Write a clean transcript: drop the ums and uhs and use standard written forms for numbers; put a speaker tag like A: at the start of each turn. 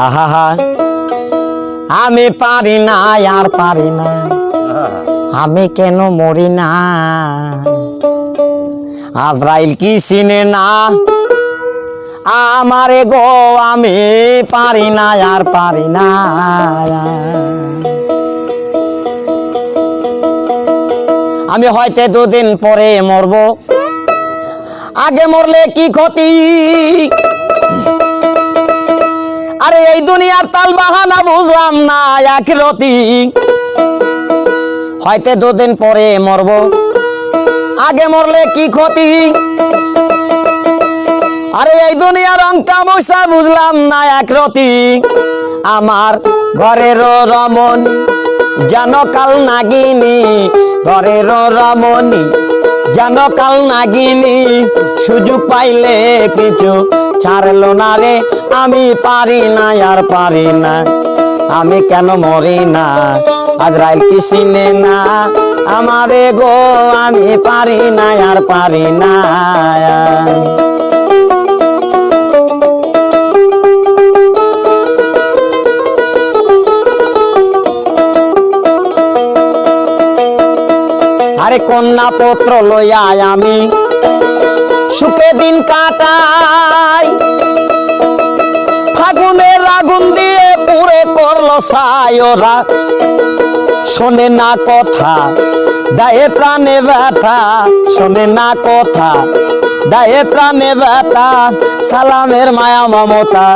A: আহা হা আমি পারি না আর পারি না, আমি কেন মরি না। আজরাইল কি চিনে না আমারে গো, আমি পারি না আর পারি না। আমি হয়তো দুদিন পরে মরব, আগে মরলে কি ক্ষতি। আরে এই দুনিয়ার তাল বাহানা বুঝলাম না আখিরাতি। হয়তো দুদিন পরে মরব, আগে মরলে কি ক্ষতি। আরে এই দুনিয়ার রং তামাশা বুঝলাম না আখিরাতি। আমার ঘরের রমণী যেন কাল নাগিনী, ঘরের রমণী যেন কাল নাগিনী। সুযোগ পাইলে কিছু ছাড়লো না রে, আমি পারি না আর পারি না, আমি কেন মরি না। আজরাইল কি চিনে না আমারে গো, আমি পারি না আর পারি না। আরে কন্যা পত্র লইয়া আমি সুখে দিন কাটাই, ফাগুনের আগুন দিয়ে পুরে করলো ছাই। ওরা শোনে না কথা, দায়ে প্রাণে ব্যথা, শোনে না কথা, দায়ে প্রাণে ব্যথা। সালামের মায়া মমতা